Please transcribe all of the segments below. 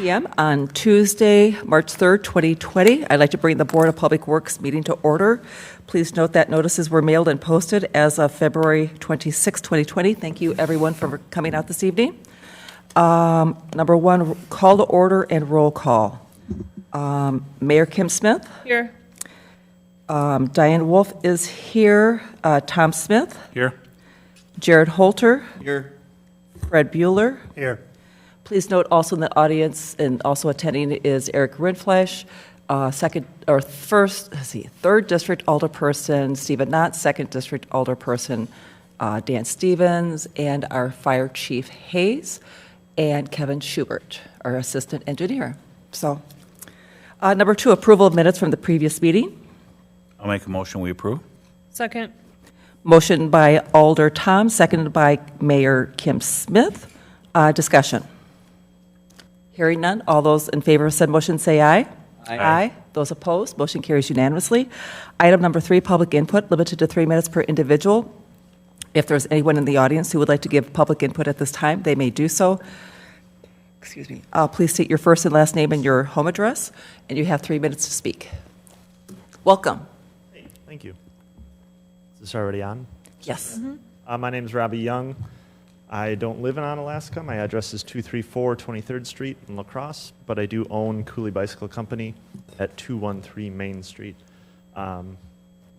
p.m. on Tuesday, March 3rd, 2020. I'd like to bring the Board of Public Works meeting to order. Please note that notices were mailed and posted as of February 26, 2020. Thank you, everyone, for coming out this evening. Number one, call to order and roll call. Mayor Kim Smith. Here. Diane Wolf is here. Tom Smith. Here. Jared Holter. Here. Fred Bueller. Here. Please note also in the audience and also attending is Eric Rindfleisch, third district alderperson Stephen Knott, second district alderperson Dan Stevens, and our fire chief Hayes, and Kevin Schubert, our assistant engineer. So, number two, approval of minutes from the previous meeting. I'll make a motion we approve. Second. Motion by Alder Tom, seconded by Mayor Kim Smith. Discussion. Hearing none. All those in favor of said motion say aye. Aye. Those opposed, motion carries unanimously. Item number three, public input, limited to 3 minutes per individual. If there's anyone in the audience who would like to give public input at this time, they may do so. Excuse me. Please state your first and last name and your home address, and you have 3 minutes to speak. Welcome. Hey, thank you. Is this already on? Yes. My name is Robbie Young. I don't live in Onalaska. My address is 234 23rd Street in La Crosse, but I do own Cooley Bicycle Company at 213 Main Street.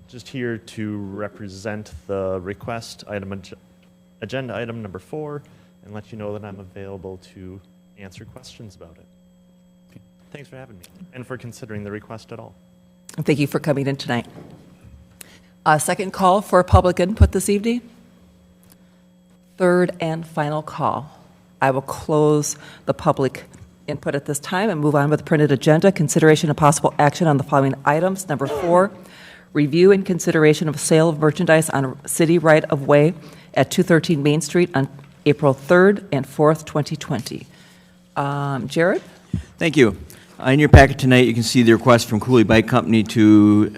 Just here to represent the request agenda item number 4 and let you know that I'm available to answer questions about it. Thanks for having me and for considering the request at all. Thank you for coming in tonight. Second call for public input this evening. Third and final call. I will close the public input at this time and move on with the printed agenda. Consideration of possible action on the following items. Number 4, review and consideration of sale of merchandise on city right-of-way at 213 Main Street on April 3rd and 4th, 2020. Jared? Thank you. In your packet tonight, you can see the request from Cooley Bike Company to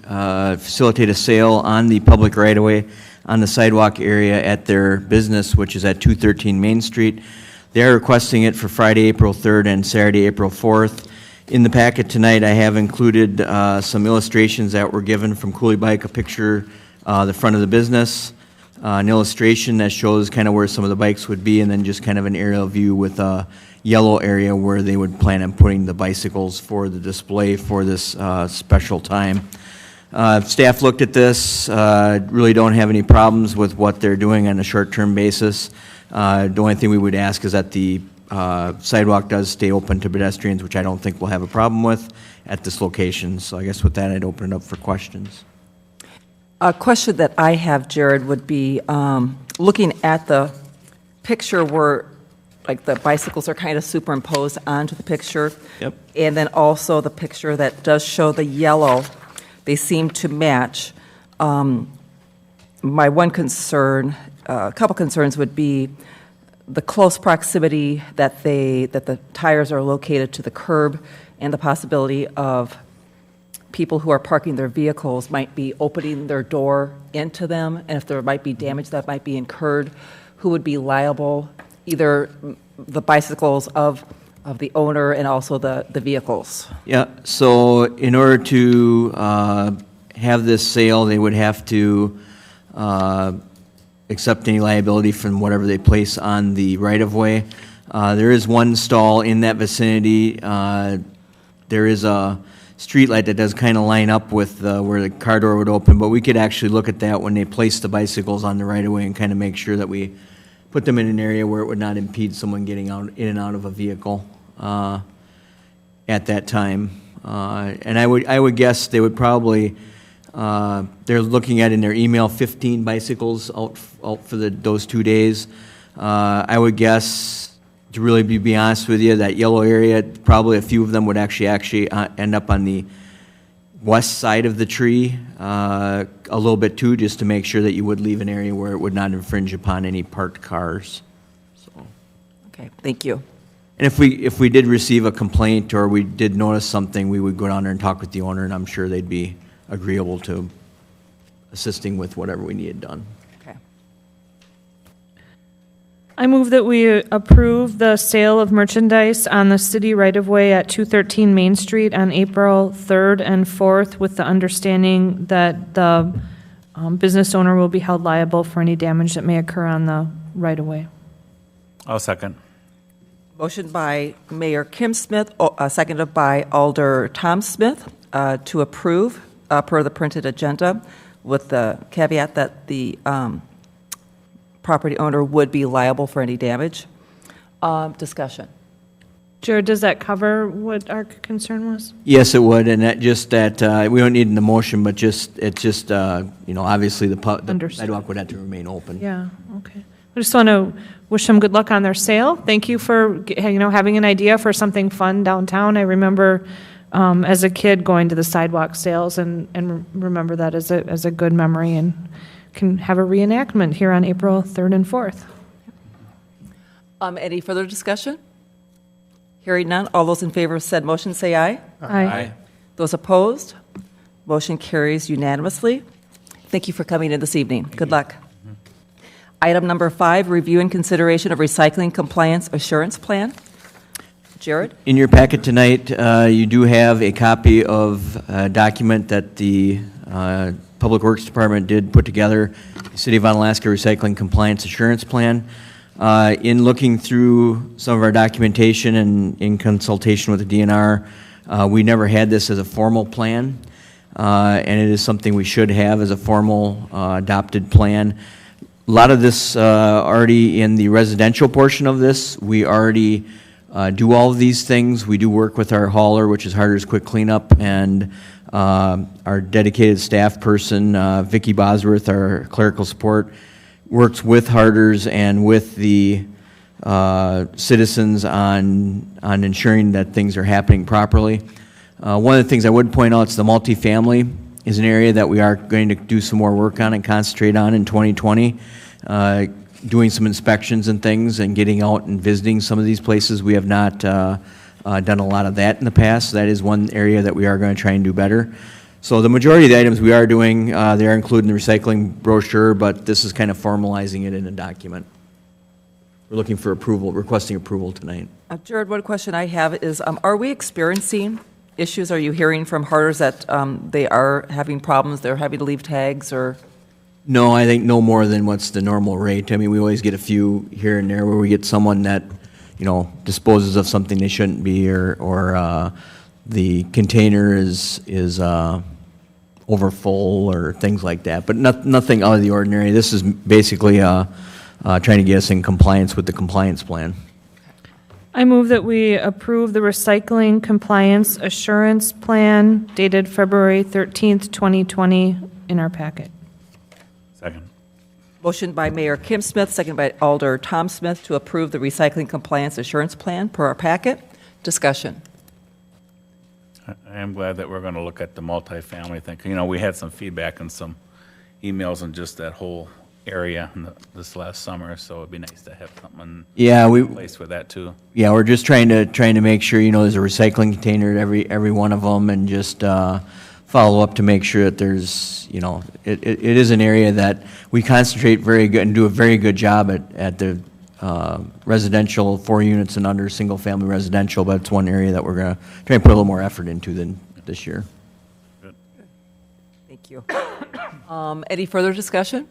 facilitate a sale on the public right-of-way on the sidewalk area at their business, which is at 213 Main Street. They are requesting it for Friday, April 3rd and Saturday, April 4th. In the packet tonight, I have included some illustrations that were given from Cooley Bike, a picture, the front of the business, an illustration that shows kind of where some of the bikes would be, and then just kind of an aerial view with a yellow area where they would plan on putting the bicycles for the display for this special time. Staff looked at this, really don't have any problems with what they're doing on a short-term basis. The only thing we would ask is that the sidewalk does stay open to pedestrians, which I don't think we'll have a problem with at this location. So I guess with that, I'd open it up for questions. A question that I have, Jared, would be looking at the picture where like the bicycles are kind of superimposed onto the picture. Yep. And then also the picture that does show the yellow. They seem to match. My one concern, a couple concerns would be the close proximity that the tires are located to the curb, and the possibility of people who are parking their vehicles might be opening their door into them, and if there might be damage that might be incurred, who would be liable? Either the bicycles of the owner and also the vehicles. Yeah, so in order to have this sale, they would have to accept any liability from whatever they place on the right-of-way. There is one stall in that vicinity. There is a street light that does kind of line up with where the car door would open, but we could actually look at that when they place the bicycles on the right-of-way and kind of make sure that we put them in an area where it would not impede someone getting out in and out of a vehicle at that time. And I would guess they would probably they're looking at in their email 15 bicycles out for those 2 days. I would guess, to really be honest with you, that yellow area, probably a few of them would actually end up on the west side of the tree a little bit too, just to make sure that you would leave an area where it would not infringe upon any parked cars. So. Okay, thank you. And if we did receive a complaint or we did notice something, we would go down there and talk with the owner, and I'm sure they'd be agreeable to assisting with whatever we needed done. Okay. I move that we approve the sale of merchandise on the city right-of-way at 213 Main Street on April 3rd and 4th, with the understanding that the business owner will be held liable for any damage that may occur on the right-of-way. I'll second. Motion by Mayor Kim Smith, seconded by Alder Tom Smith, to approve per the printed agenda, with the caveat that the property owner would be liable for any damage. Discussion. Jared, does that cover what our concern was? Yes, it would, and we don't need an motion, but obviously the Understood. sidewalk would have to remain open. Yeah, okay. I just want to wish them good luck on their sale. Thank you for, having an idea for something fun downtown. I remember as a kid going to the sidewalk sales and remember that as a good memory, and can have a reenactment here on April 3rd and 4th. Any further discussion? Hearing none, all those in favor of said motion say aye. Aye. Those opposed, motion carries unanimously. Thank you for coming in this evening. Good luck. Item number 5, review and consideration of recycling compliance assurance plan. Jared? In your packet tonight, you do have a copy of a document that the Public Works Department did put together, the City of Onalaska Recycling Compliance Assurance Plan. In looking through some of our documentation and in consultation with the DNR, we never had this as a formal plan, and it is something we should have as a formal adopted plan. A lot of this already in the residential portion of this, we already do all of these things. We do work with our hauler, which is Harder's Quick Cleanup, and our dedicated staff person, Vicki Bosworth, our clerical support, works with Harder's and with the citizens on ensuring that things are happening properly. One of the things I would point out is the multifamily is an area that we are going to do some more work on and concentrate on in 2020, doing some inspections and things and getting out and visiting some of these places. We have not done a lot of that in the past. That is one area that we are going to try and do better. So the majority of the items we are doing, they are included in the recycling brochure, but this is kind of formalizing it in a document. We're looking for approval, requesting approval tonight. Jared, one question I have is, are we experiencing issues? Are you hearing from Harder's that they are having problems, they're having to leave tags, or? No, I think no more than what's the normal rate. I mean, we always get a few here and there where we get someone that, disposes of something they shouldn't be, or the container is overfull or things like that. But nothing out of the ordinary. This is basically trying to get us in compliance with the compliance plan. I move that we approve the recycling compliance assurance plan dated February 13th, 2020 in our packet. Second. Motion by Mayor Kim Smith, second by Alder Tom Smith, to approve the recycling compliance assurance plan per our packet. Discussion. I am glad that we're going to look at the multifamily thing. We had some feedback and some emails on just that whole area this last summer, so it'd be nice to have something in place for that too. Yeah, we're just trying to make sure there's a recycling container at every one of them, and just follow up to make sure that there's it is an area that we concentrate very good and do a very good job at the residential 4 units and under single family residential, but it's one area that we're going to try and put a little more effort into than this year. Good. Thank you. Any further discussion?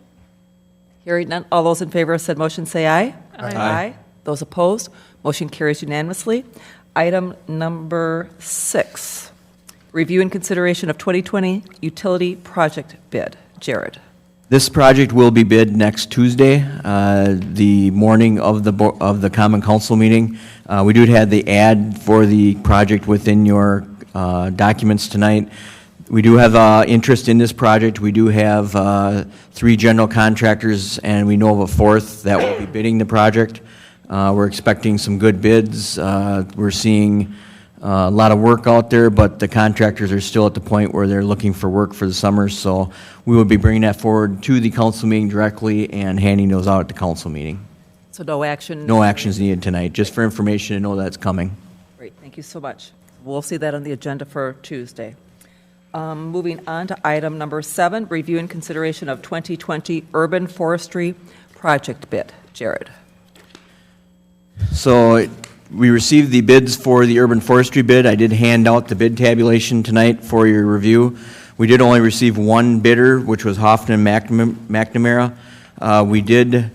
Hearing none, all those in favor of said motion say aye. Aye. Those opposed, motion carries unanimously. Item number 6, review and consideration of 2020 utility project bid. Jared. This project will be bid next Tuesday, the morning of the Common Council meeting. We do have the ad for the project within your documents tonight. We do have interest in this project. We do have 3 general contractors, and we know of a 4th that will be bidding the project. We're expecting some good bids. We're seeing a lot of work out there, but the contractors are still at the point where they're looking for work for the summer, so we will be bringing that forward to the council meeting directly and handing those out at the council meeting. So no action? No actions needed tonight, just for information to know that's coming. Great, thank you so much. We'll see that on the agenda for Tuesday. Moving on to item number 7, review and consideration of 2020 urban forestry project bid. Jared. So we received the bids for the urban forestry bid. I did hand out the bid tabulation tonight for your review. We did only receive one bidder, which was Hoffman McNamara. We did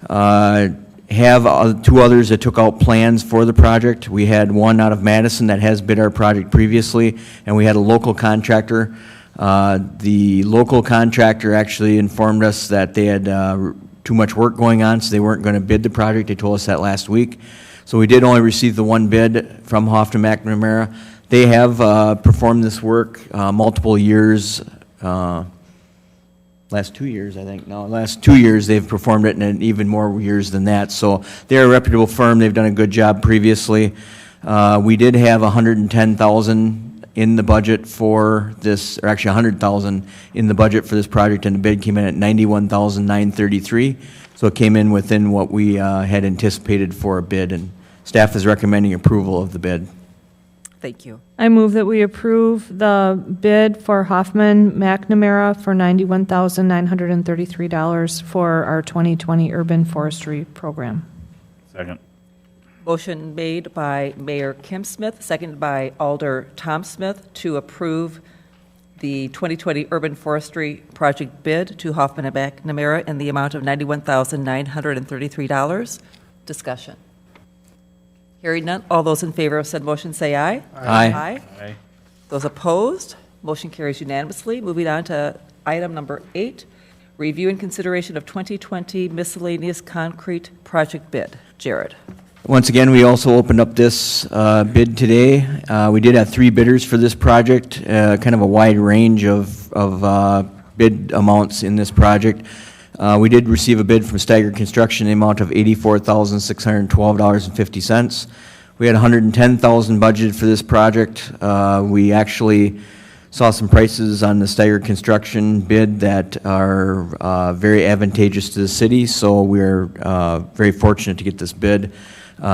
have two others that took out plans for the project. We had one out of Madison that has bid our project previously, and we had a local contractor. The local contractor actually informed us that they had too much work going on, so they weren't going to bid the project. They told us that last week. So we did only receive the one bid from Hoffman McNamara. They have performed this work multiple years, last 2 years, I think. No, last 2 years they've performed it, and even more years than that. So they're a reputable firm. They've done a good job previously. We did have $110,000 in the budget for this, or actually $100,000 in the budget for this project, and the bid came in at $91,933. So it came in within what we had anticipated for a bid, and staff is recommending approval of the bid. Thank you. I move that we approve the bid for Hoffman McNamara for $91,933 for our 2020 urban forestry program. Second. Motion made by Mayor Kim Smith, seconded by Alder Tom Smith to approve the 2020 urban forestry project bid to Hoffman and McNamara in the amount of $91,933. Discussion. Hearing none, all those in favor of said motion say aye. Aye. Aye. Those opposed, motion carries unanimously. Moving on to item number 8, review and consideration of 2020 miscellaneous concrete project bid. Jared. Once again, we also opened up this bid today. We did have 3 bidders for this project, kind of a wide range of bid amounts in this project. We did receive a bid from Steiger Construction in the amount of $84,612.50. We had $110,000 budgeted for this project. We actually saw some prices on the Steiger Construction bid that are very advantageous to the city, so we're very fortunate to get this bid.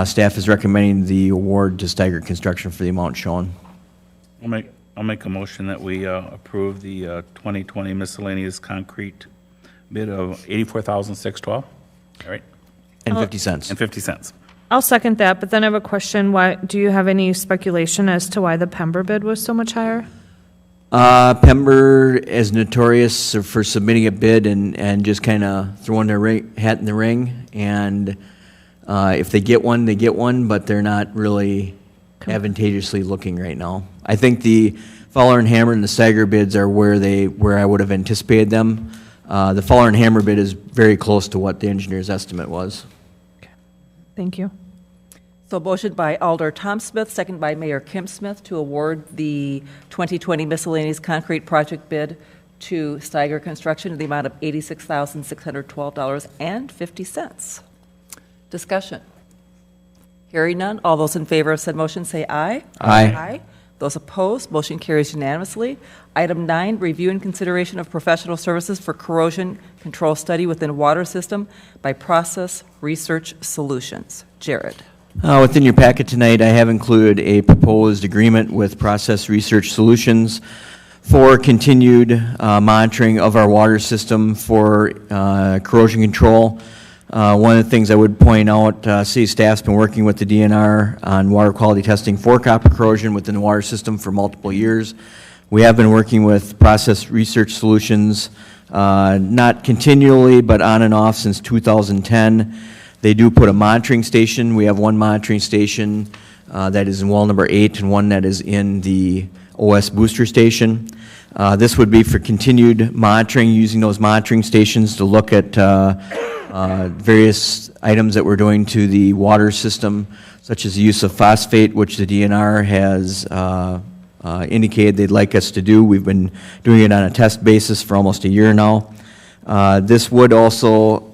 Staff is recommending the award to Steiger Construction for the amount shown. I'll make a motion that we approve the 2020 miscellaneous concrete bid of $84,612. All right, And 50 cents. and 50 cents. I'll second that, but then I have a question. Why, do you have any speculation as to why the Pember bid was so much higher? Pember is notorious for submitting a bid and just kind of throwing their hat in the ring. And if they get one, they get one, but they're not really advantageously looking right now. I think the Fowler and Hammer and the Steiger bids are where I would have anticipated them. The Fowler and Hammer bid is very close to what the engineer's estimate was. Thank you. So motion by Alder Tom Smith, second by Mayor Kim Smith to award the 2020 miscellaneous concrete project bid to Steiger Construction in the amount of $86,612.50. Discussion. Hearing none, all those in favor of said motion say aye. Aye. Those opposed, motion carries unanimously. Item 9, review and consideration of professional services for corrosion control study within water system by Process Research Solutions. Jared. Within your packet tonight, I have included a proposed agreement with Process Research Solutions for continued monitoring of our water system for corrosion control. One of the things I would point out, city staff's been working with the DNR on water quality testing for copper corrosion within the water system for multiple years. We have been working with Process Research Solutions, not continually, but on and off since 2010. They do put a monitoring station. We have one monitoring station that is in well number 8 and one that is in the OS booster station. This would be for continued monitoring, using those monitoring stations to look at various items that we're doing to the water system, such as the use of phosphate, which the DNR has indicated they'd like us to do. We've been doing it on a test basis for almost a year now. This would also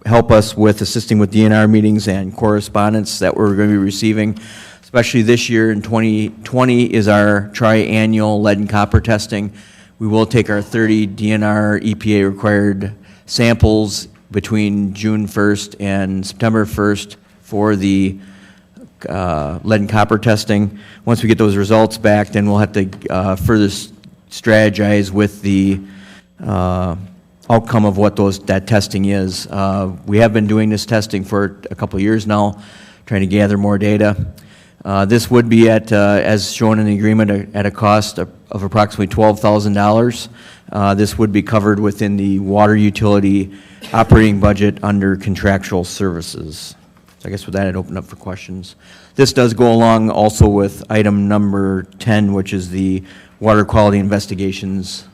help us with assisting with DNR meetings and correspondence that we're going to be receiving, especially this year in 2020 is our triannual lead and copper testing. We will take our 30 DNR EPA required samples between June 1st and September 1st for the lead and copper testing. Once we get those results back, then we'll have to further strategize with the outcome of what that testing is. We have been doing this testing for a couple of years now, trying to gather more data. This would be at, as shown in the agreement, at a cost of approximately $12,000. This would be covered within the water utility operating budget under contractual services. So I guess with that, I'd open up for questions. This does go along also with item number 10, which is the water quality investigations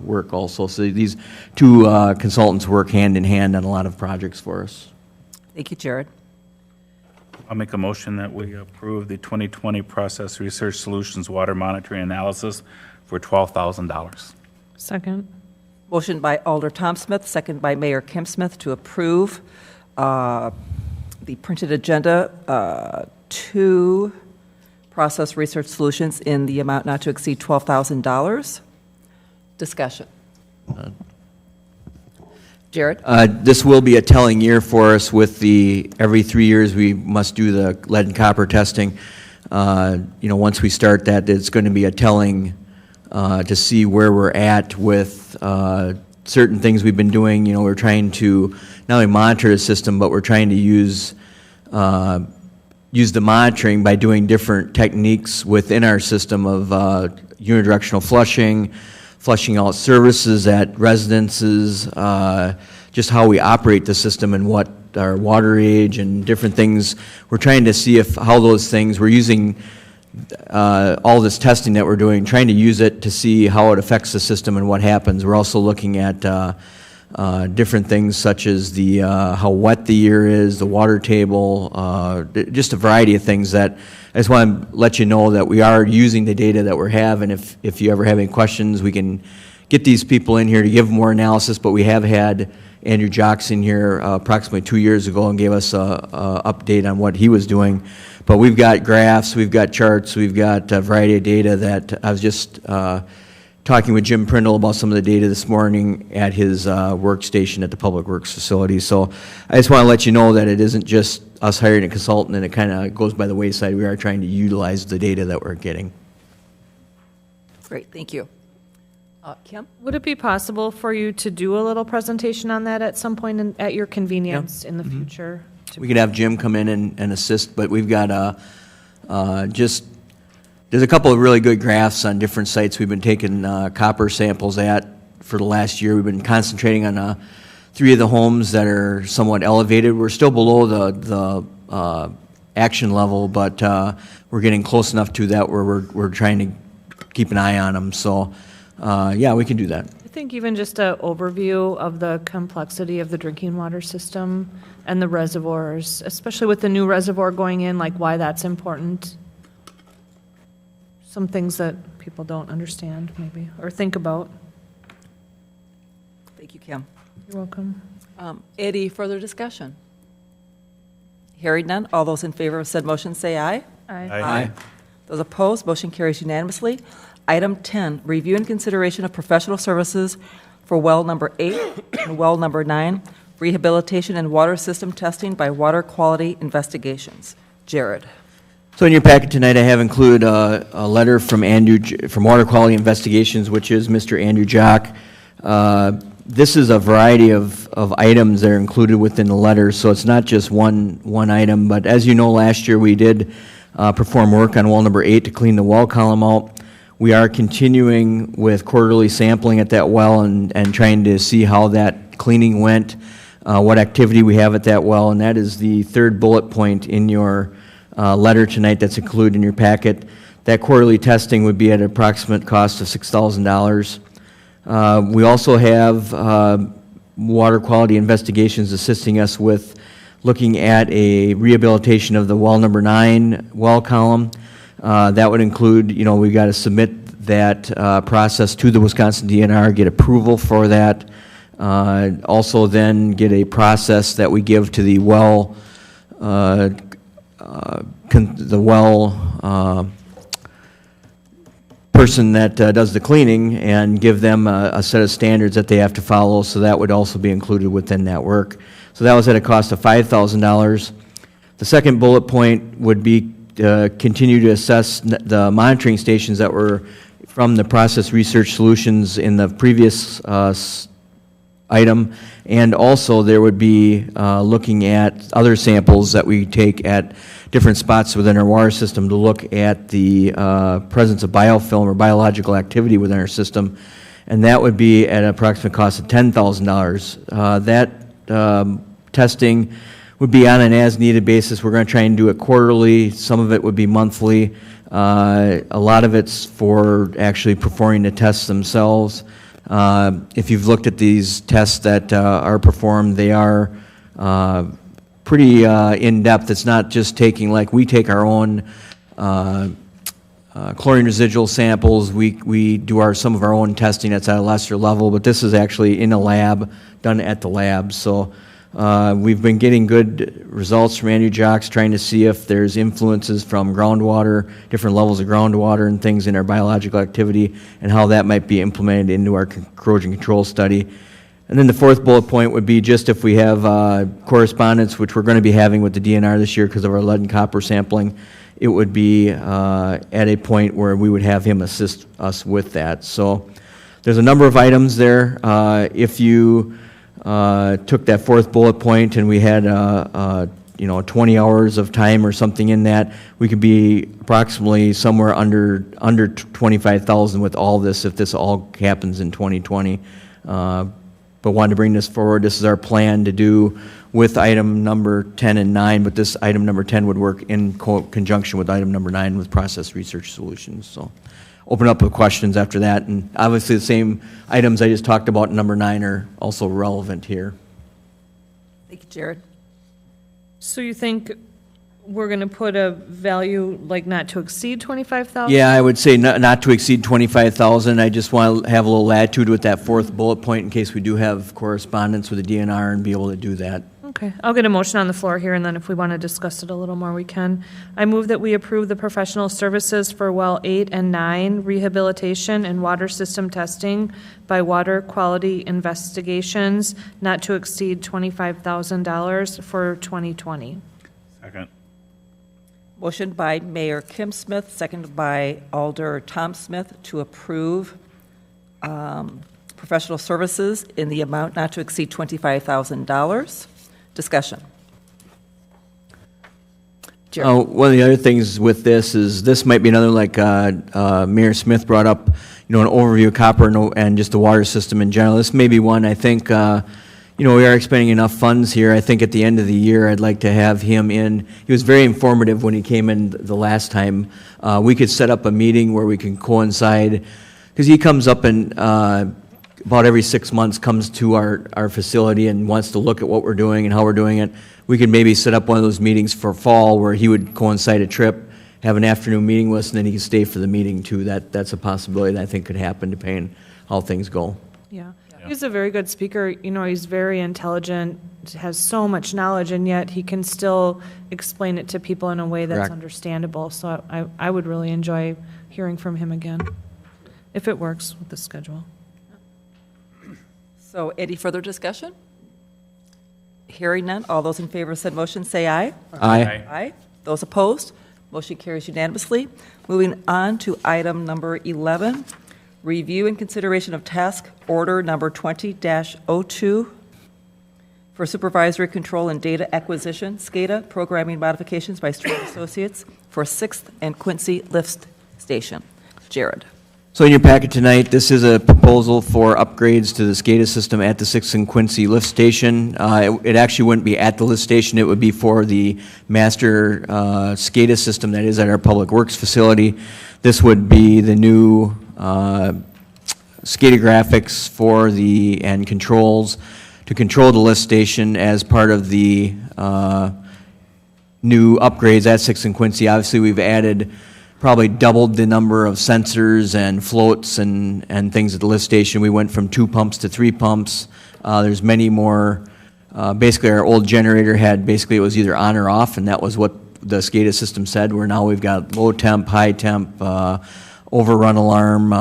work also. So these two consultants work hand in hand on a lot of projects for us. Thank you, Jared. I'll make a motion that we approve the 2020 Process Research Solutions Water Monitoring Analysis for $12,000. Second. Motion by Alder Tom Smith, second by Mayor Kim Smith to approve the printed agenda to Process Research Solutions in the amount not to exceed $12,000. Discussion. Jared? This will be a telling year for us with every 3 years we must do the lead and copper testing. Once we start that, it's going to be a telling to see where we're at with certain things we've been doing. We're trying to not only monitor the system, but we're trying to use the monitoring by doing different techniques within our system of unidirectional flushing out services at residences, just how we operate the system and what our water age and different things. We're trying to see how those things, we're using all this testing that we're doing, trying to use it to see how it affects the system and what happens. We're also looking at different things such as how wet the year is, the water table, just a variety of things that I just want to let you know that we are using the data that we have, and if you ever have any questions, we can get these people in here to give more analysis, but we have had Andrew Jocks in here approximately 2 years ago and gave us a update on what he was doing. But we've got graphs, we've got charts, we've got a variety of data that I was just talking with Jim Prindle about some of the data this morning at his workstation at the Public Works facility. So I just want to let you know that it isn't just us hiring a consultant and it kind of goes by the wayside. We are trying to utilize the data that we're getting. Great, thank you. Kim? Would it be possible for you to do a little presentation on that at some point at your convenience in the future? We could have Jim come in and assist, but we've got there's a couple of really good graphs on different sites we've been taking copper samples at for the last year. We've been concentrating on 3 of the homes that are somewhat elevated. We're still below the action level, but we're getting close enough to that where we're trying to keep an eye on them. So, yeah, we can do that. I think even just an overview of the complexity of the drinking water system and the reservoirs, especially with the new reservoir going in, like why that's important. Some things that people don't understand maybe or think about. Thank you, Kim. You're welcome. Any further discussion? Hearing none, all those in favor of said motion say aye. Aye. Those opposed, motion carries unanimously. Item 10, review and consideration of professional services for well number 8 and well number 9, rehabilitation and water system testing by Water Quality Investigations. Jared. So in your packet tonight, I have included a letter from Water Quality Investigations, which is Mr. Andrew Jock. This is a variety of items that are included within the letter, so it's not just one item. But as you know, last year we did perform work on well number 8 to clean the well column out. We are continuing with quarterly sampling at that well and trying to see how that cleaning went, what activity we have at that well, and that is the third bullet point in your letter tonight that's included in your packet. That quarterly testing would be at an approximate cost of $6,000. We also have Water Quality Investigations assisting us with looking at a rehabilitation of the well number 9 well column. That would include, we've got to submit that process to the Wisconsin DNR, get approval for that. Also then get a process that we give to the well person that does the cleaning and give them a set of standards that they have to follow, so that would also be included within that work. So that was at a cost of $5,000. The second bullet point would be continue to assess the monitoring stations that were from the Process Research Solutions in the previous item. And also, there would be looking at other samples that we take at different spots within our water system to look at the presence of biofilm or biological activity within our system. And that would be at an approximate cost of $10,000. That testing would be on an as-needed basis. We're going to try and do it quarterly. Some of it would be monthly. A lot of it's for actually performing the tests themselves. If you've looked at these tests that are performed, they are pretty in-depth. It's not just taking, like we take our own chlorine residual samples. We do some of our own testing that's at a lesser level, but this is actually in a lab, done at the lab. So we've been getting good results from Andrew Jocks, trying to see if there's influences from groundwater, different levels of groundwater and things in our biological activity, and how that might be implemented into our corrosion control study. And then the fourth bullet point would be just if we have correspondence, which we're going to be having with the DNR this year because of our lead and copper sampling, it would be at a point where we would have him assist us with that. So there's a number of items there. If you took that fourth bullet point and we had 20 hours of time or something in that, we could be approximately somewhere under 25,000 with all this if this all happens in 2020. But wanted to bring this forward. This is our plan to do with item number 10 and 9, but this item number 10 would work in conjunction with item number 9 with Process Research Solutions. So open up with questions after that, and obviously the same items I just talked about in number 9 are also relevant here. Thank you, Jared. So you think we're going to put a value like not to exceed 25,000? Yeah, I would say not to exceed 25,000. I just want to have a little latitude with that fourth bullet point in case we do have correspondence with the DNR and be able to do that. Okay, I'll get a motion on the floor here, and then if we want to discuss it a little more, we can. I move that we approve the professional services for well 8 and 9, rehabilitation and water system testing by Water Quality Investigations, not to exceed $25,000 for 2020. Second. Motion by Mayor Kim Smith, seconded by Alder Tom Smith to approve professional services in the amount not to exceed $25,000. Discussion. Jared. One of the other things with this is this might be another, like Mayor Smith brought up, an overview of copper and just the water system in general. This may be one I think, we are expending enough funds here. I think at the end of the year, I'd like to have him in. He was very informative when he came in the last time. We could set up a meeting where we can coincide, because he comes up and about every 6 months comes to our facility and wants to look at what we're doing and how we're doing it. We could maybe set up one of those meetings for fall where he would coincide a trip, have an afternoon meeting with us, and then he could stay for the meeting too. That's a possibility that I think could happen depending on how things go. Yeah. He's a very good speaker. He's very intelligent, has so much knowledge, and yet he can still explain it to people in a way that's Correct. understandable. So I would really enjoy hearing from him again, if it works with the schedule. So any further discussion? Hearing none, all those in favor of said motion say aye. Aye. Aye. Those opposed, motion carries unanimously. Moving on to item number 11, review and consideration of task order number 20-02 for supervisory control and data acquisition, SCADA programming modifications by Stewart Associates for 6th and Quincy Lift Station. Jared. So in your packet tonight, this is a proposal for upgrades to the SCADA system at the 6th and Quincy lift station. It actually wouldn't be at the lift station. It would be for the master SCADA system that is at our Public Works facility. This would be the new SCADA graphics for and controls to control the lift station as part of the new upgrades at 6th and Quincy. Obviously, we've added probably doubled the number of sensors and floats and things at the lift station. We went from 2 pumps to 3 pumps. There's many more. Basically, our old generator it was either on or off, and that was what the SCADA system said, where now we've got low temp, high temp, overrun alarm,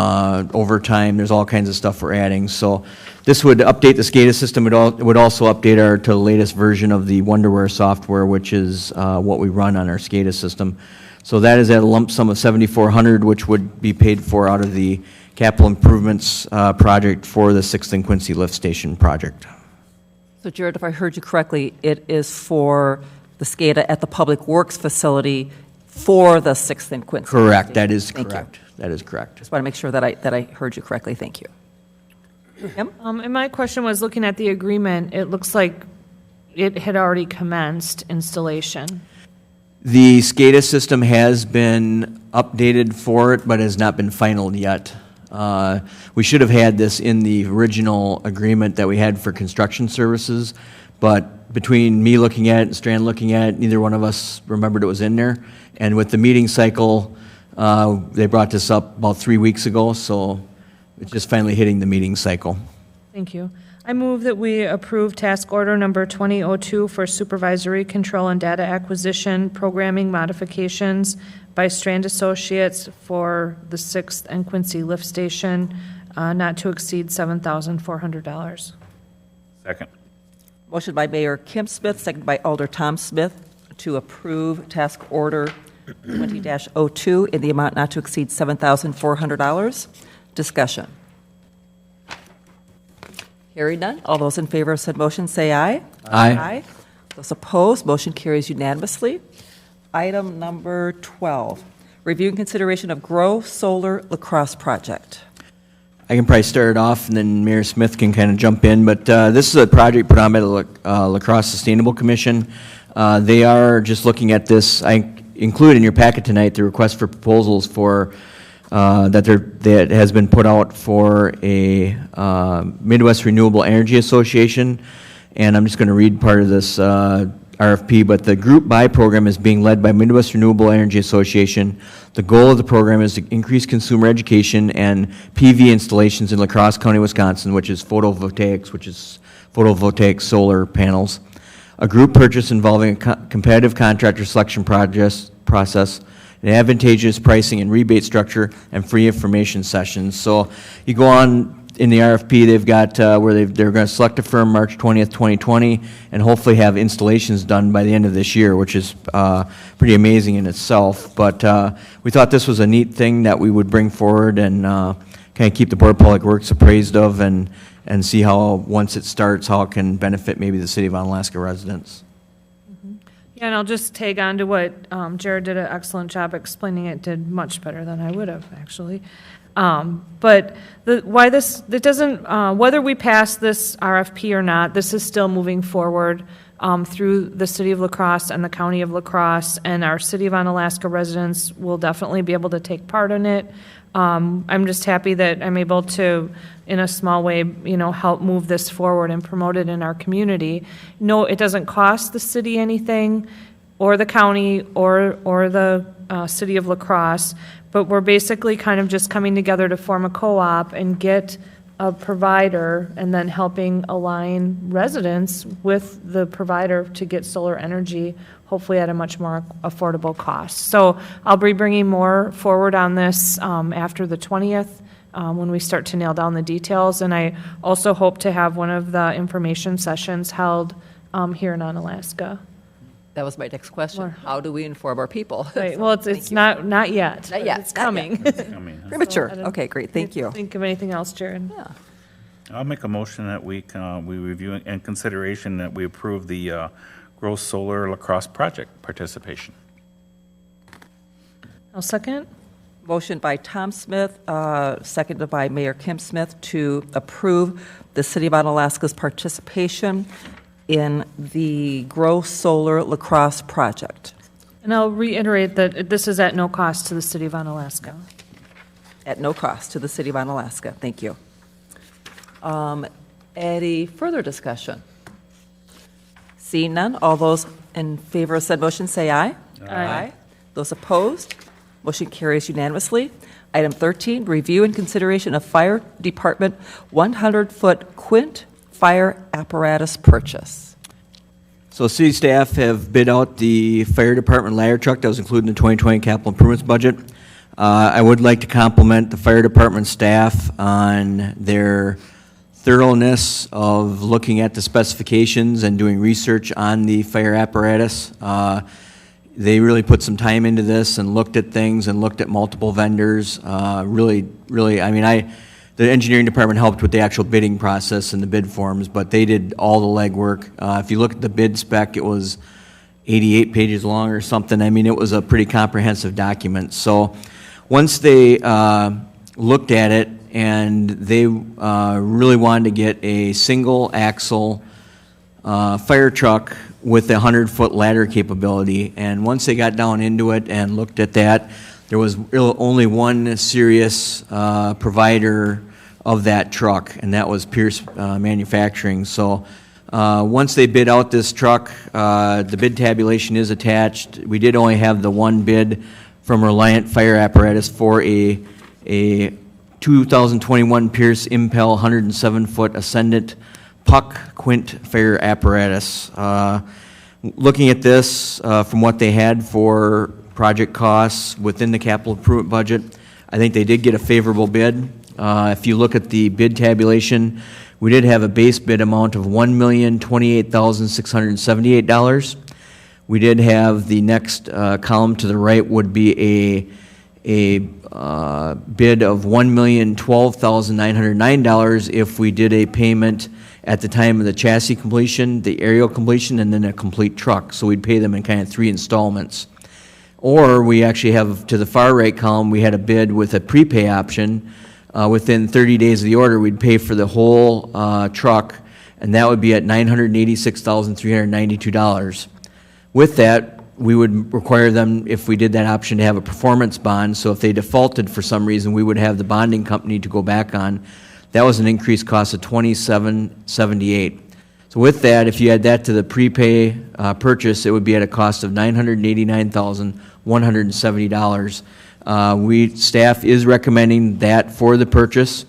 overtime. There's all kinds of stuff we're adding. So this would update the SCADA system. It would also update to the latest version of the Wonderware software, which is what we run on our SCADA system. So that is at a lump sum of $7,400, which would be paid for out of the capital improvements project for the 6th and Quincy Lift Station project. So Jared, if I heard you correctly, it is for the SCADA at the Public Works facility for the 6th and Quincy. Correct, that is Thank you. correct. That is correct. Just want to make sure that I heard you correctly. Thank you. Kim? And my question was, looking at the agreement, it looks like it had already commenced installation. The SCADA system has been updated for it, but has not been finalized yet. We should have had this in the original agreement that we had for construction services, but between me looking at it and Strand looking at it, neither one of us remembered it was in there. And with the meeting cycle, they brought this up about 3 weeks ago, so it's just finally hitting the meeting cycle. Thank you. I move that we approve task order number 2002 for supervisory control and data acquisition programming modifications by Strand Associates for the 6th and Quincy Lift Station, not to exceed $7,400. Second. Motion by Mayor Kim Smith, seconded by Alder Tom Smith, to approve task order 20-02 in the amount not to exceed $7,400. Discussion. Hearing none. All those in favor of said motion say aye. Aye. Those opposed, motion carries unanimously. Item number 12, review and consideration of Grow Solar Lacrosse Project. I can probably start it off, and then Mayor Smith can kind of jump in. But this is a project put on by the Lacrosse Sustainable Commission. They are just looking at this. I include in your packet tonight the request for proposals for that has been put out for a Midwest Renewable Energy Association, and I'm just going to read part of this RFP. But the Group Buy program is being led by Midwest Renewable Energy Association. The goal of the program is to increase consumer education and PV installations in La Crosse County, Wisconsin, which is photovoltaic solar panels. A group purchase involving a competitive contractor selection process, an advantageous pricing and rebate structure, and free information sessions. So you go on in the RFP, they've got where they're going to select a firm March 20th, 2020, and hopefully have installations done by the end of this year, which is pretty amazing in itself. But we thought this was a neat thing that we would bring forward and kind of keep the Board of Public Works appraised of and see how, once it starts, how it can benefit maybe the City of Onalaska residents. Yeah, and I'll just tag on to what Jared did an excellent job explaining it, did much better than I would have, actually. But whether we pass this RFP or not, this is still moving forward through the City of La Crosse and the County of La Crosse, and our City of Onalaska residents will definitely be able to take part in it. I'm just happy that I'm able to, in a small way, help move this forward and promote it in our community. No, it doesn't cost the city anything, or the county, or the City of La Crosse, but we're basically kind of just coming together to form a co-op and get a provider, and then helping align residents with the provider to get solar energy, hopefully at a much more affordable cost. So I'll be bringing more forward on this after the 20th when we start to nail down the details. And I also hope to have one of the information sessions held here in Onalaska. That was my next question. How do we inform our people? Right. Well, it's not yet. Not yet. It's coming. I mean, Premature. I don't- Okay, great. Thank you. Think of anything else, Jared? Yeah. I'll make a motion that we review and consideration that we approve the Grow Solar Lacrosse project participation. I'll second. Motion by Tom Smith, seconded by Mayor Kim Smith, to approve the City of Onalaska's participation in the Grow Solar Lacrosse project And I'll reiterate that this is at no cost to the City of Onalaska. at no cost to the City of Onalaska. Thank you. Any further discussion? Seeing none, all those in favor of said motion say aye. Aye. Those opposed, motion carries unanimously. Item 13, review and consideration of Fire Department 100-foot Quint fire apparatus purchase. So city staff have bid out the fire department ladder truck that was included in the 2020 capital improvements budget. I would like to compliment the fire department staff on their thoroughness of looking at the specifications and doing research on the fire apparatus. they really put some time into this and looked at things and looked at multiple vendors. Really, I mean, the engineering department helped with the actual bidding process and the bid forms, but they did all the legwork. If you look at the bid spec, it was 88 pages long or something. I mean, it was a pretty comprehensive document. So once they looked at it and they really wanted to get a single axle fire truck with a 100-foot ladder capability, and once they got down into it and looked at that, there was only one serious provider of that truck, and that was Pierce Manufacturing. So once they bid out this truck, the bid tabulation is attached. We did only have the one bid from Reliant Fire Apparatus for a 2021 Pierce Impel 107-foot Ascendant Puck Quint fire apparatus. Looking at this from what they had for project costs within the capital improvement budget, I think they did get a favorable bid. If you look at the bid tabulation, we did have a base bid amount of $1,028,678. We did have the next column to the right would be a bid of $1,012,909 if we did a payment at the time of the chassis completion, the aerial completion, and then a complete truck. So we'd pay them in kind of 3 installments. Or we actually have, to the far right column, we had a bid with a prepay option. Within 30 days of the order, we'd pay for the whole truck, and that would be at $986,392. With that, we would require them, if we did that option, to have a performance bond. So if they defaulted for some reason, we would have the bonding company to go back on. That was an increased cost of $27.78. So with that, if you add that to the prepay purchase, it would be at a cost of $989,170. Staff is recommending that for the purchase.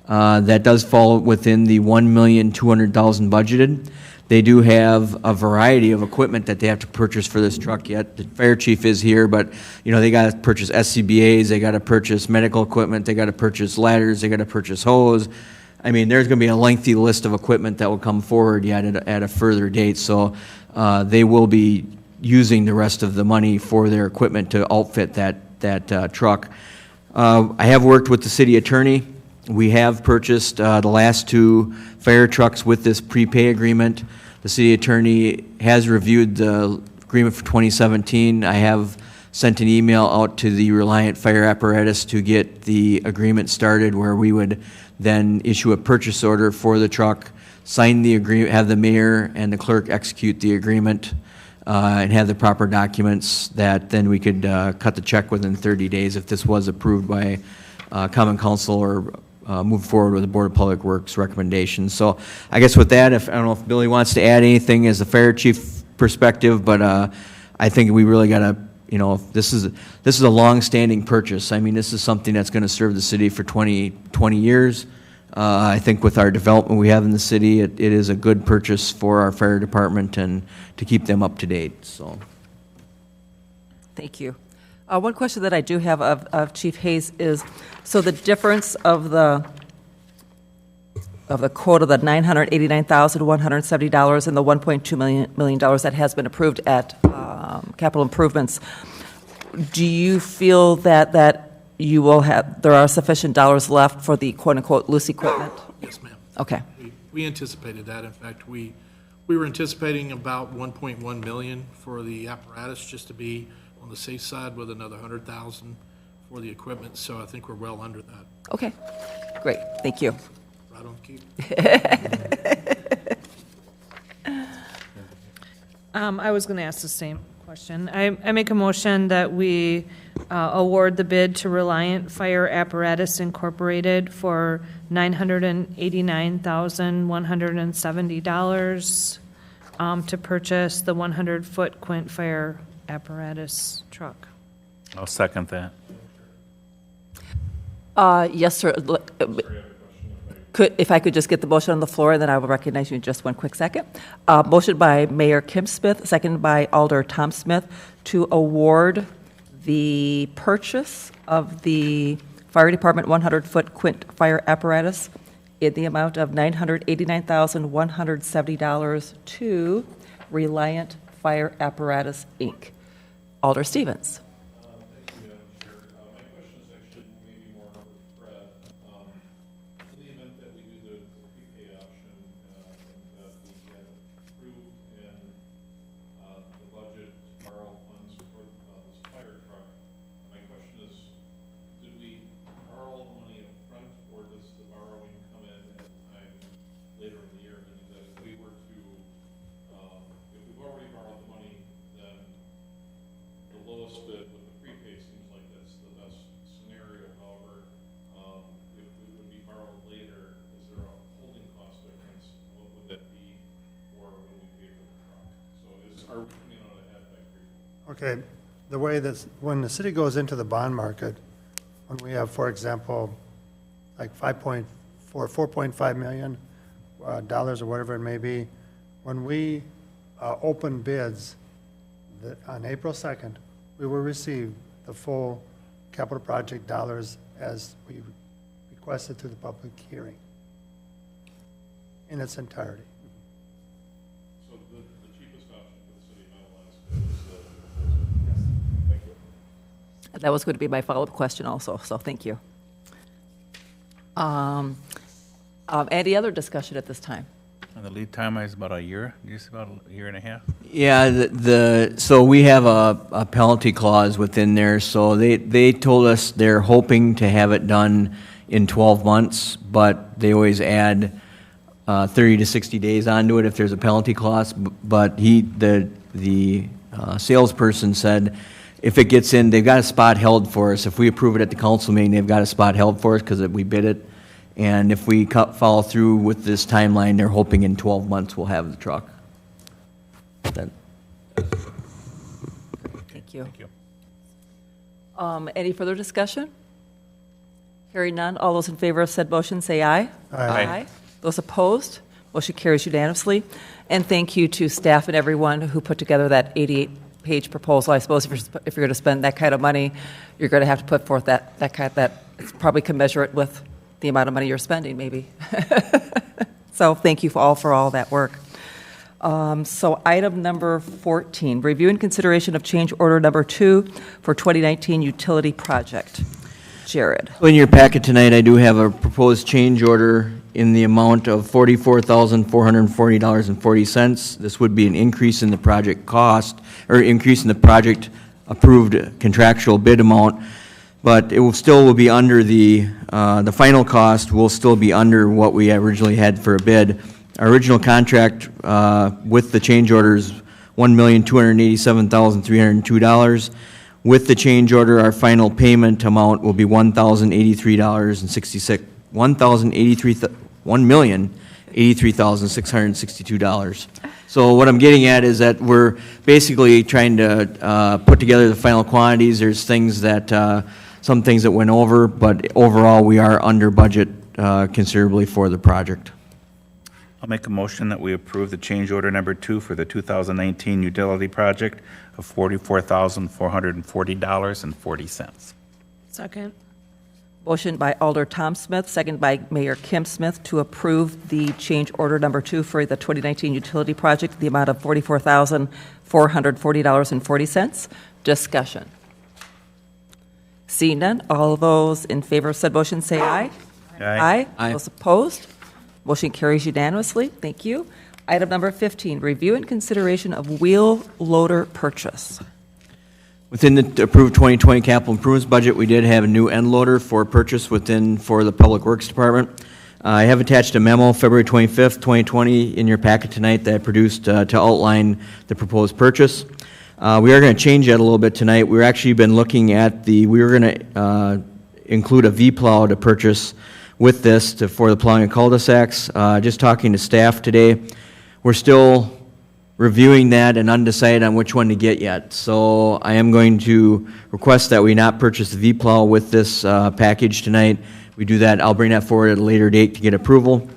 That does fall within the $1,200,000 budgeted. They do have a variety of equipment that they have to purchase for this truck yet. The fire chief is here, but they got to purchase SCBA's, they got to purchase medical equipment, they got to purchase ladders, they got to purchase hose. I mean, there's going to be a lengthy list of equipment that will come forward yet at a further date. So they will be using the rest of the money for their equipment to outfit that truck. I have worked with the city attorney. We have purchased the last 2 fire trucks with this prepay agreement. The city attorney has reviewed the agreement for 2017. I have sent an email out to the Reliant Fire Apparatus to get the agreement started, where we would then issue a purchase order for the truck, sign the agreement, have the mayor and the clerk execute the agreement, and have the proper documents that then we could cut the check within 30 days if this was approved by Common Council or move forward with the Board of Public Works recommendations. So I guess with that, I don't know if Billy wants to add anything as the fire chief perspective, but I think we really got to, this is a long-standing purchase. I mean, this is something that's going to serve the city for 20 years. I think with our development we have in the city, it is a good purchase for our fire department and to keep them up to date. So, Thank you. One question that I do have of Chief Hayes is, so the difference of the quote of the $989,170 and the $1.2 million that has been approved at capital improvements, do you feel that you will have, there are sufficient dollars left for the quote-unquote loose equipment? Yes, ma'am. Okay. We anticipated that. In fact, we were anticipating about 1.1 million for the apparatus, just to be on the safe side, with another 100,000 for the equipment. So I think we're well under that. Okay, great, thank you. Right on cue. I was going to ask the same question. I make a motion that we award the bid to Reliant Fire Apparatus Incorporated for $989,170 to purchase the 100-foot Quint fire apparatus truck. I'll second that. Yes, sir. If I could just get the motion on the floor, and then I will recognize you in just one quick second. Motion by Mayor Kim Smith, seconded by Alder Tom Smith, to award the purchase of the Fire Department 100-foot Quint fire apparatus in the amount of $989,170 to Reliant Fire Apparatus, Inc. Alder Stevens. Thank you, Madam Chair. My question is actually maybe more for Fred. In the event that we do the prepay option that we had approved in the budget to borrow funds for this fire truck, my question is, did we borrow money up front, or does the borrowing come in at a time later in the year? Meaning that if we were to, if we've already borrowed the money, then the lowest bid with the prepay seems like that's the best scenario. However, if we would be borrowed later, is there a holding cost difference? What would that be for when we pay for the truck? So are we coming out ahead by prepay? Okay, the way this, when the city goes into the bond market, when we have, for example, like 4.5 million dollars or whatever it may be, when we open bids on April 2nd, we will receive the full capital project dollars as we requested through the public hearing in its entirety. So the cheapest option for the city final last bid is the proposal. Thank you. That was going to be my follow-up question also, so thank you. Any other discussion at this time? And the lead time is about a year, just about a year and a half? Yeah, so we have a penalty clause within there, so they told us they're hoping to have it done in 12 months, but they always add 30 to 60 days onto it if there's a penalty clause. But the salesperson said if it gets in, they've got a spot held for us. If we approve it at the council meeting, they've got a spot held for us because we bid it. And if we follow through with this timeline, they're hoping in 12 months we'll have the truck. Thank you. Thank you. Any further discussion? Hearing none, all those in favor of said motion say aye. Aye. Those opposed, motion carries unanimously. And thank you to staff and everyone who put together that 88-page proposal. I suppose if you're going to spend that kind of money, you're going to have to put forth that it's probably commensurate with the amount of money you're spending, maybe. So thank you for all that work. So item number 14, review and consideration of change order number 2 for 2019 utility project. Jared. In your packet tonight, I do have a proposed change order in the amount of $44,440.40. This would be an increase in the project cost, or increase in the project approved contractual bid amount, but it will be under the final cost will still be under what we originally had for a bid. Our original contract with the change order is $1,287,302. With the change order, our final payment amount will be $1,083,662. So what I'm getting at is that we're basically trying to put together the final quantities. There's things that some things that went over, but overall we are under budget considerably for the project. I'll make a motion that we approve the change order number 2 for the 2019 utility project of $44,440.40. Second. Motion by Alder Tom Smith, second by Mayor Kim Smith to approve the change order number 2 for the 2019 utility project, the amount of $44,440.40. Discussion. Seeing none, all those in favor of said motion say aye. Aye. Aye. Those opposed? Motion carries unanimously. Thank you. Item number 15, review and consideration of wheel loader purchase. Within the approved 2020 capital improvements budget, we did have a new end loader for purchase for the Public Works Department. I have attached a memo, February 25th, 2020, in your packet tonight that I produced to outline the proposed purchase. We are going to change that a little bit tonight. We've actually been looking at we were going to include a V-plow to purchase with this for the plowing of cul-de-sacs. Just talking to staff today, we're still reviewing that and undecided on which one to get yet. So I am going to request that we not purchase the V-plow with this package tonight. We do that, I'll bring that forward at a later date to get approval.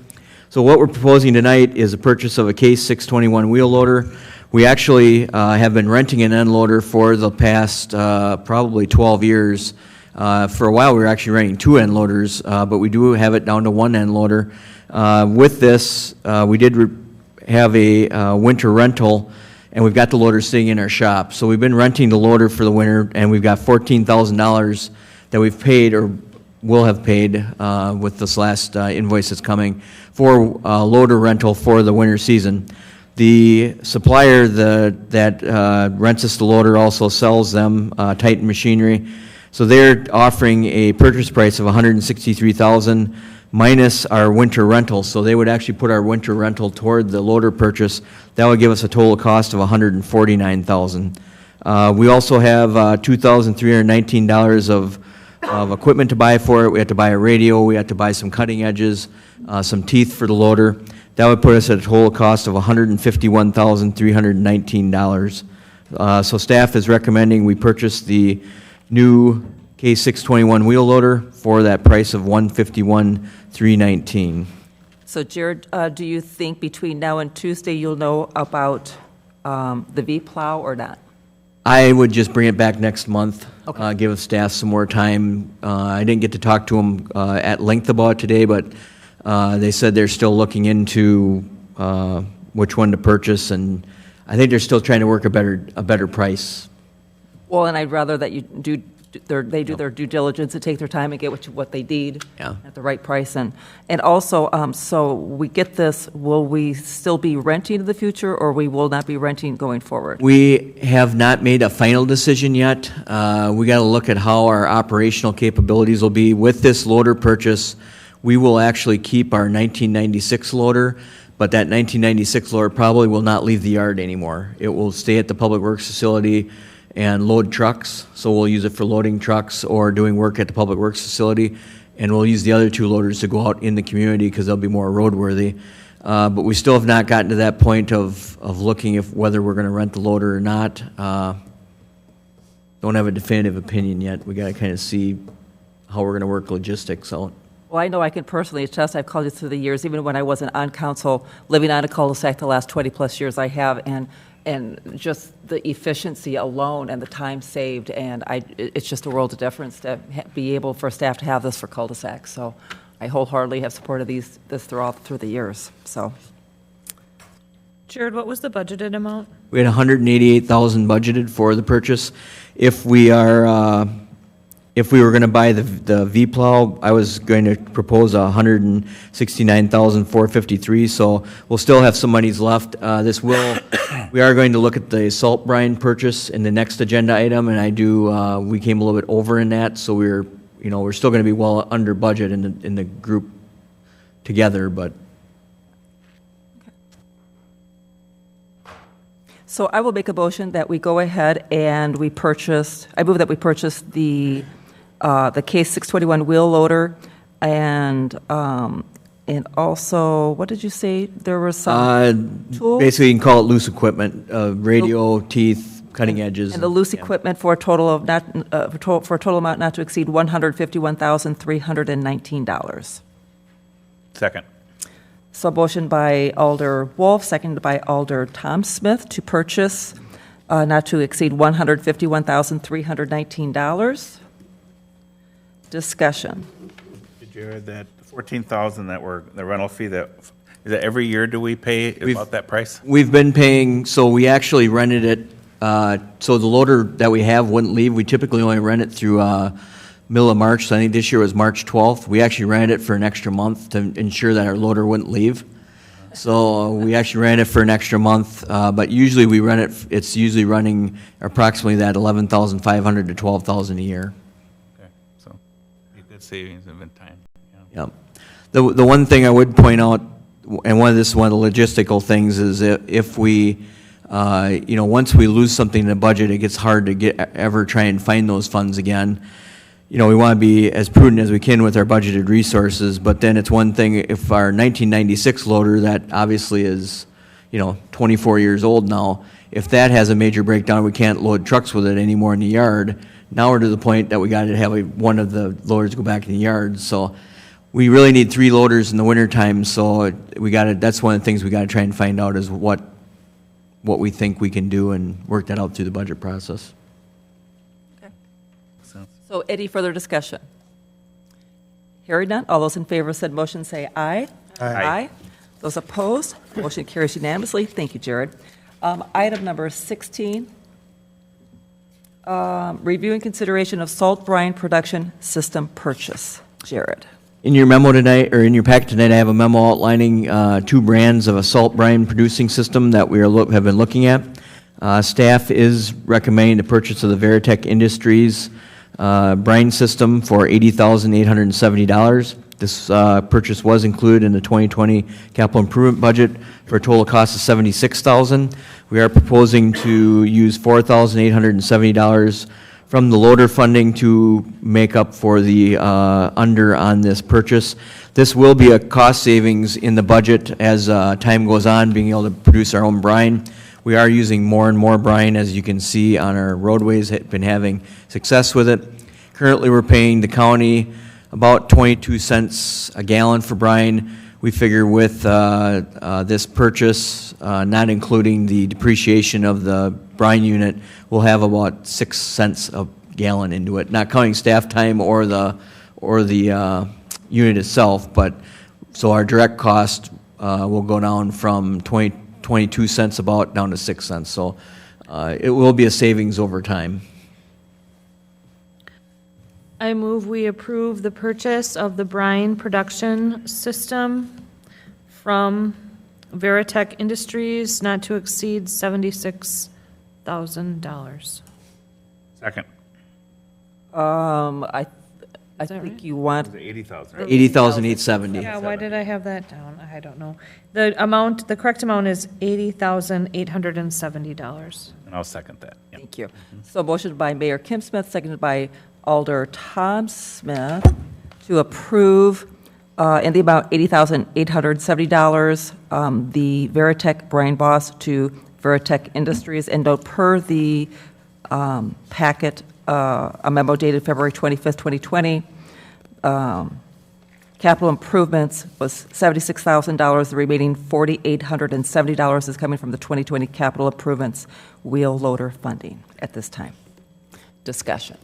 So what we're proposing tonight is a purchase of a Case 621 wheel loader. We actually have been renting an end loader for the past probably 12 years. For a while, we were actually renting 2 end loaders, but we do have it down to 1 end loader. With this, we did have a winter rental and we've got the loader sitting in our shop. So we've been renting the loader for the winter, and we've got $14,000 that we've paid or will have paid with this last invoice that's coming for loader rental for the winter season. The supplier that rents us the loader also sells them, Titan Machinery. So they're offering a purchase price of $163,000 minus our winter rental. So they would actually put our winter rental toward the loader purchase. That would give us a total cost of $149,000. We also have $2,319 of equipment to buy for it. We have to buy a radio. We have to buy some cutting edges, some teeth for the loader. That would put us at a total cost of $151,319. So staff is recommending we purchase the new K621 wheel loader for that price of $151,319. So Jared, do you think between now and Tuesday you'll know about the V-plow or not? I would just bring it back next month, Okay. give staff some more time. I didn't get to talk to them at length about it today, but they said they're still looking into which one to purchase, and I think they're still trying to work a better price. Well, and I'd rather that you do their due diligence and take their time and get what they need Yeah. at the right price. And also, so we get this, will we still be renting in the future, or we will not be renting going forward? We have not made a final decision yet. We got to look at how our operational capabilities will be. With this loader purchase, we will actually keep our 1996 loader, but that 1996 loader probably will not leave the yard anymore. It will stay at the Public Works facility and load trucks, so we'll use it for loading trucks or doing work at the Public Works facility, and we'll use the other two loaders to go out in the community because they'll be more roadworthy. But we still have not gotten to that point of looking if whether we're going to rent the loader or not. Don't have a definitive opinion yet. We got to kind of see how we're going to work logistics out. Well, I know I can personally attest, I've called you through the years, even when I wasn't on council, living on a cul-de-sac the last 20-plus years I have, and just the efficiency alone and the time saved, and it's just a world of difference to be able for staff to have this for cul-de-sacs. So I wholeheartedly have supported this through the years, so. Jared, what was the budgeted amount? We had $188,000 budgeted for the purchase. If we were going to buy the V-plow, I was going to propose $169,453. So we'll still have some monies left. We are going to look at the salt brine purchase in the next agenda item, and we came a little bit over in that. So we're still going to be well under budget in the group together, but. So I will make a motion that we go ahead and I move that we purchase the K621 wheel loader and also, what did you say? There was some tools? Basically, you can call it loose equipment, radio, teeth, cutting edges. And the loose yeah. equipment for a total amount not to exceed $151,319. Second. So motion by Alder Wolf, seconded by Alder Tom Smith to purchase not to exceed $151,319. Discussion. Jared, that $14,000 the rental fee, is that every year do we pay about that price? We've been paying, so we actually rented it, so the loader that we have wouldn't leave. We typically only rent it through middle of March, so I think this year was March 12th. We actually rented it for an extra month to ensure that our loader wouldn't leave. So we actually ran it for an extra month, but usually we run it's usually running approximately that $11,500 to $12,000 a year. Okay, so be good savings of time. Yep. The one thing I would point out, and one of the logistical things, is if we, once we lose something in the budget, it gets hard to ever try and find those funds again. We want to be as prudent as we can with our budgeted resources, but then it's one thing if our 1996 loader, that obviously is, 24 years old now, if that has a major breakdown, we can't load trucks with it anymore in the yard. Now we're to the point that we got to have one of the loaders go back in the yard. So we really need 3 loaders in the wintertime. So that's one of the things we got to try and find out is what we think we can do and work that out through the budget process. So any further discussion? Hearing none, all those in favor of said motion say aye. Aye. Those opposed, motion carries unanimously. Thank you, Jared. Item number 16, review and consideration of salt brine production system purchase. Jared. In your memo tonight, or in your packet tonight, I have a memo outlining 2 brands of a salt brine producing system that we have been looking at. Staff is recommending the purchase of the Veritech Industries brine system for $80,870. This purchase was included in the 2020 capital improvement budget for a total cost of $76,000. We are proposing to use $4,870 from the loader funding to make up for the under on this purchase. This will be a cost savings in the budget as time goes on, being able to produce our own brine. We are using more and more brine, as you can see on our roadways, have been having success with it. Currently, we're paying the county about 22 cents a gallon for brine. We figure with this purchase, not including the depreciation of the brine unit, we'll have about 6 cents a gallon into it, not counting staff time or the unit itself. But so our direct cost will go down from 22 cents about down to 6 cents. So it will be a savings over time. I move we approve the purchase of the brine production system from Veritech Industries not to exceed $76,000. Second. I Is that think right? you want, 80,000. $80,870. Yeah, why did I have that down? I don't know. The correct amount is $80,870. And I'll second that. Yeah. thank you. So motion by Mayor Kim Smith, seconded by Alder Tom Smith to approve in the amount $80,870, the Veritech brine boss to Veritech Industries, and note per the packet, a memo dated February 25th, 2020, capital improvements was $76,000. The remaining $4,870 is coming from the 2020 capital improvements wheel loader funding at this time. Discussion.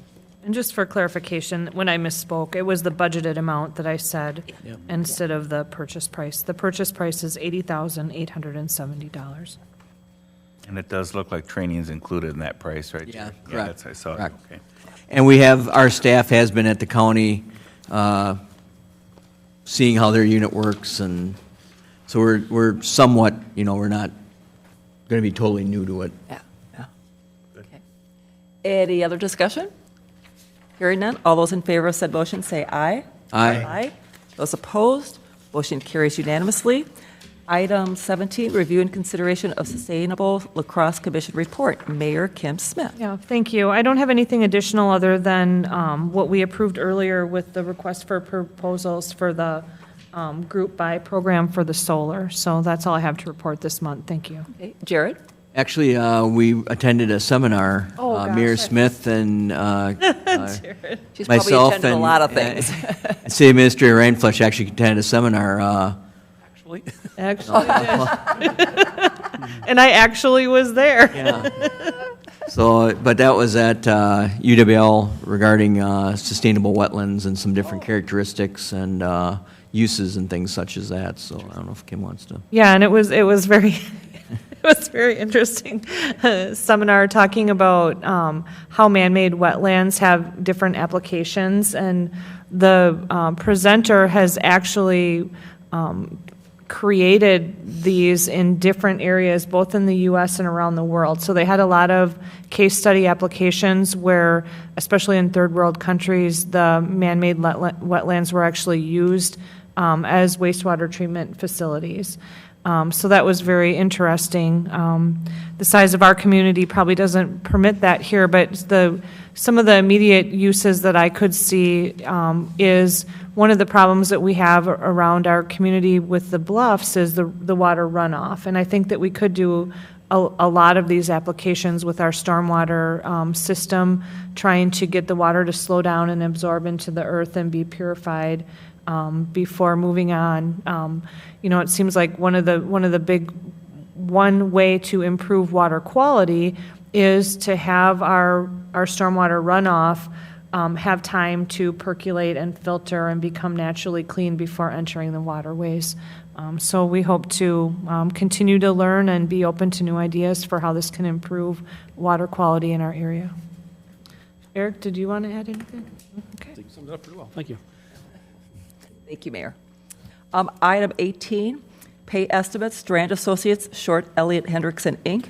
And just for clarification, when I misspoke, it was the budgeted amount that I said instead of the purchase price. The purchase price is $80,870. And it does look like training is included in that price, right? Yeah, Jerry? correct. That's, I saw it, Correct. okay. And our staff has been at the county seeing how their unit works, and so we're somewhat, we're not going to be totally new to it. Yeah. Okay. Any other discussion? Hearing none, all those in favor of said motion say aye. Aye. Those opposed, motion carries unanimously. Item 17, review and consideration of Sustainable Lacrosse Commission report. Mayor Kim Smith. Yeah, thank you. I don't have anything additional other than what we approved earlier with the request for proposals for the group buy program for the solar. So that's all I have to report this month. Thank you. Okay. Jared? Actually, we attended a seminar. Oh, gosh, Mayor I- Smith and She's probably myself attended a and lot of things. City Administrator Reinflesch actually attended a seminar. Actually, and I actually was there. Yeah. So, but that was at UWL regarding sustainable wetlands and some different characteristics and uses and things such as that. So I don't know if Kim wants to. Yeah, and it was very it was very interesting seminar talking about how man-made wetlands have different applications, and the presenter has actually created these in different areas, both in the U.S. and around the world. So they had a lot of case study applications where, especially in third world countries, the man-made wetlands were actually used as wastewater treatment facilities. So that was very interesting. The size of our community probably doesn't permit that here, but some of the immediate uses that I could see is one of the problems that we have around our community with the bluffs is the water runoff. And I think that we could do a lot of these applications with our stormwater system, trying to get the water to slow down and absorb into the earth and be purified before moving on. It seems like one way to improve water quality is to have our stormwater runoff have time to percolate and filter and become naturally clean before entering the waterways. So we hope to continue to learn and be open to new ideas for how this can improve water quality in our area. Eric, did you want to add anything? Okay. Summed it up pretty well. Thank you. Thank you, Mayor. Item 18, pay estimates, Strand Associates, Short Elliott Hendrickson, Inc.,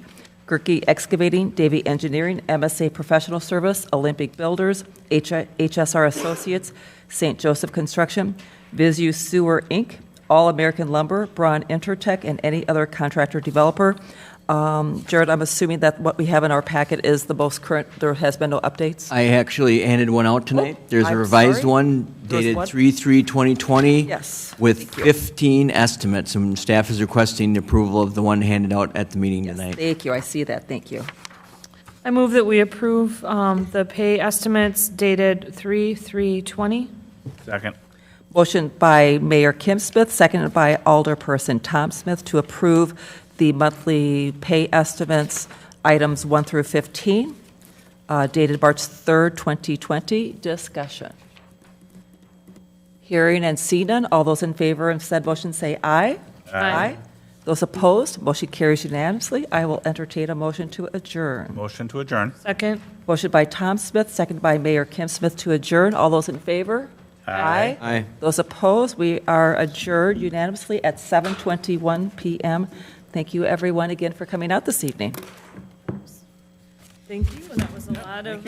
Gerke Excavating, Davy Engineering, MSA Professional Service, Olympic Builders, HSR Associates, St. Joseph Construction, Visu Sewer, Inc., All American Lumber, Braun Intertech, and any other contractor developer. Jared, I'm assuming that what we have in our packet is the most current, there has been no updates? I actually handed one out tonight. Oh, There's a I'm revised sorry. one There's dated one? 3/3/2020. Yes. With 15 estimates, and staff is requesting the approval of the one handed out at the meeting tonight. Thank you, I see that, thank you. I move that we approve the pay estimates dated 3/3/20. Second. Motion by Mayor Kim Smith, seconded by Alderperson Tom Smith to approve the monthly pay estimates, items 1 through 15, dated March 3rd, 2020. Discussion. Hearing and seeing none, all those in favor of said motion say aye. Aye. Those opposed, motion carries unanimously. I will entertain a motion to adjourn. Motion to adjourn. Second. Motion by Tom Smith, seconded by Mayor Kim Smith to adjourn. All those in favor? Aye. Aye. Those opposed, we are adjourned unanimously at 7:21 PM. Thank you, everyone, again for coming out this evening. Thank you, and that was a lot of.